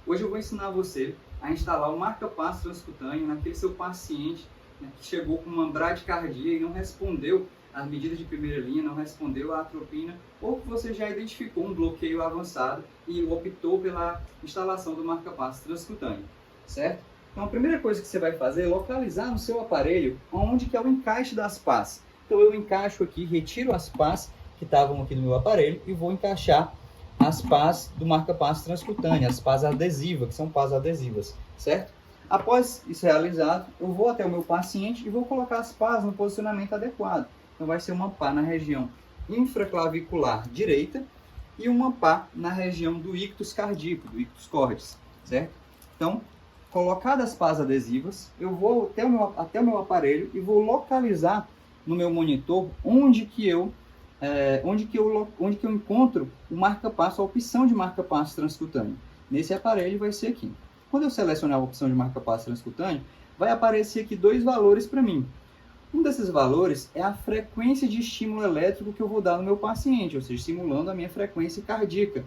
Hoje eu vou ensinar você a instalar o marca-passo transcutâneo naquele seu paciente, né, que chegou com uma bradicardia e não respondeu às medidas de primeira linha, não respondeu à atropina, ou que você já identificou um bloqueio avançado e optou pela instalação do marca-passo transcutâneo, certo? Então a primeira coisa que você vai fazer é localizar no seu aparelho onde que é o encaixe das pás. Então eu encaixo aqui, retiro as pás que estavam aqui no meu aparelho e vou encaixar as pás do marca-passo transcutâneo, as pás adesivas, que são pás adesivas, certo? Após isso realizado, eu vou até o meu paciente e vou colocar as pás no posicionamento adequado. Então vai ser uma pá na região infraclavicular direita e uma pá na região do ictus cardíaco, do ictus cordis, certo? Então, colocadas as pás adesivas, eu vou até o meu aparelho e vou localizar no meu monitor onde que eu encontro o marca-passo, a opção de marca-passo transcutâneo. Nesse aparelho vai ser aqui. Quando eu selecionar a opção de marca-passo transcutâneo, vai aparecer aqui dois valores para mim. Um desses valores é a frequência de estímulo elétrico que eu vou dar no meu paciente, ou seja, simulando a minha frequência cardíaca.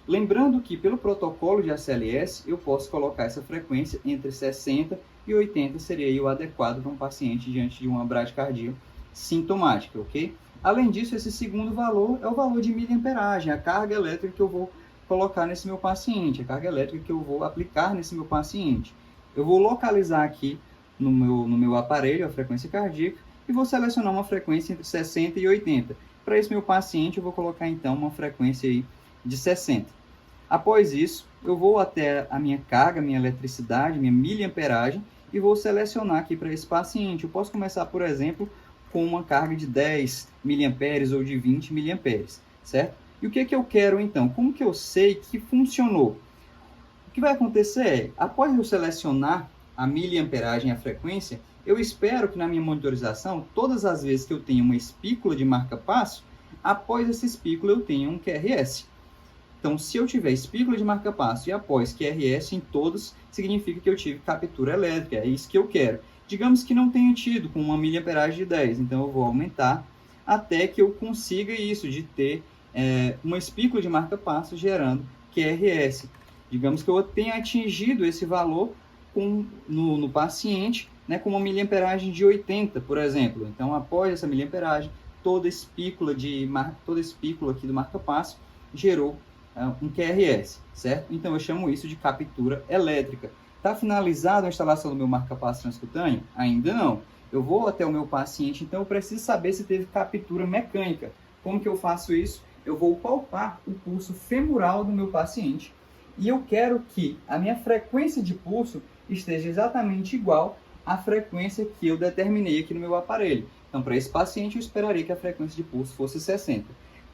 Lembrando que, pelo protocolo de ACLS, eu posso colocar essa frequência entre 60 e 80, seria o adequado para um paciente diante de uma bradicardia sintomática, ok? Além disso, esse segundo valor é o valor de miliamperagem, a carga elétrica que eu vou colocar nesse meu paciente, a carga elétrica que eu vou aplicar nesse meu paciente. Eu vou localizar aqui no meu aparelho a frequência cardíaca e vou selecionar uma frequência entre 60 e 80. Para esse meu paciente, eu vou colocar então uma frequência aí de 60. Após isso, eu vou até a minha carga, minha eletricidade, minha miliamperagem e vou selecionar aqui para esse paciente. Eu posso começar, por exemplo, com uma carga de 10 miliamperes ou de 20 miliamperes, certo? E o que eu quero então? Como que eu sei que funcionou? O que vai acontecer é, após eu selecionar a miliamperagem e a frequência, eu espero que na minha monitorização, todas as vezes que eu tenho uma espícula de marca-passo, após essa espícula eu tenho um QRS. Então, se eu tiver espícula de marca-passo e após QRS em todos, significa que eu tive captura elétrica, é isso que eu quero. Digamos que não tenha tido com uma miliamperagem de 10, então eu vou aumentar até que eu consiga isso, de ter uma espícula de marca-passo gerando QRS. Digamos que eu tenha atingido esse valor no paciente, né, com uma miliamperagem de 80, por exemplo. Então, após essa miliamperagem, toda espícula aqui do marca-passo gerou um QRS, certo? Então, eu chamo isso de captura elétrica. Está finalizada a instalação do meu marca-passo transcutâneo? Ainda não. Eu vou até o meu paciente, então eu preciso saber se teve captura mecânica. Como que eu faço isso? Eu vou palpar o pulso femoral do meu paciente e eu quero que a minha frequência de pulso esteja exatamente igual à frequência que eu determinei aqui no meu aparelho. Então, para esse paciente, eu esperaria que a frequência de pulso fosse 60.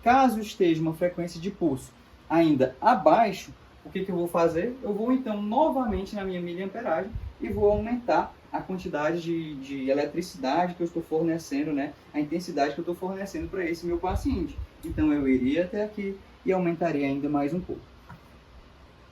Caso esteja uma frequência de pulso ainda abaixo, o que eu vou fazer? Eu vou então novamente na minha miliamperagem e vou aumentar a quantidade de eletricidade que eu estou fornecendo, né? A intensidade que eu estou fornecendo para esse meu paciente. Então eu iria até aqui e aumentaria ainda mais um pouco.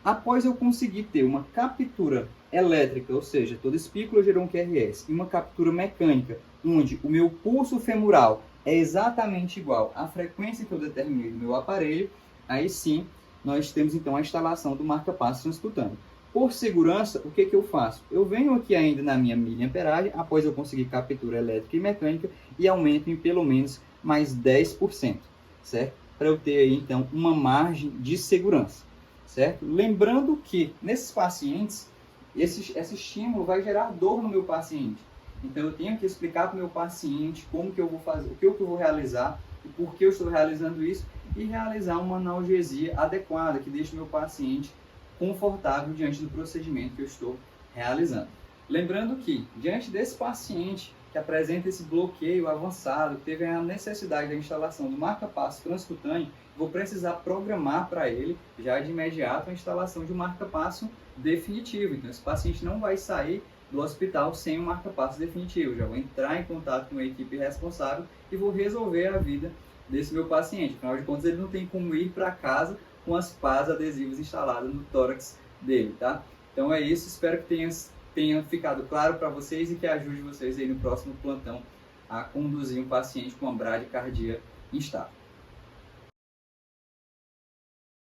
Após eu conseguir ter uma captura elétrica, ou seja, toda espícula gerou um QRS, e uma captura mecânica, onde o meu pulso femoral é exatamente igual à frequência que eu determinei no meu aparelho, aí sim nós temos então a instalação do marca-passo transcutâneo. Por segurança, o que eu faço? Eu venho aqui ainda na minha miliamperagem, após eu conseguir captura elétrica e mecânica, e aumento em pelo menos mais 10%, certo? Para eu ter aí então uma margem de segurança, certo? Lembrando que nesses pacientes, esse estímulo vai gerar dor no meu paciente. Então eu tenho que explicar para o meu paciente como que eu vou fazer, o que eu vou realizar, e por que eu estou realizando isso, e realizar uma analgesia adequada, que deixe o meu paciente confortável diante do procedimento que eu estou realizando. Lembrando que, diante desse paciente que apresenta esse bloqueio avançado, que teve a necessidade da instalação do marca-passo transcutâneo, vou precisar programar para ele, já de imediato, a instalação de um marca-passo definitivo. Então, esse paciente não vai sair do hospital sem um marca-passo definitivo. Já vou entrar em contato com a equipe responsável e vou resolver a vida desse meu paciente. Afinal de contas, ele não tem como ir para casa com as pás adesivas instaladas no tórax dele, tá? Então é isso, espero que tenha ficado claro para vocês e que ajude vocês aí no próximo plantão a conduzir um paciente com uma bradicardia instável.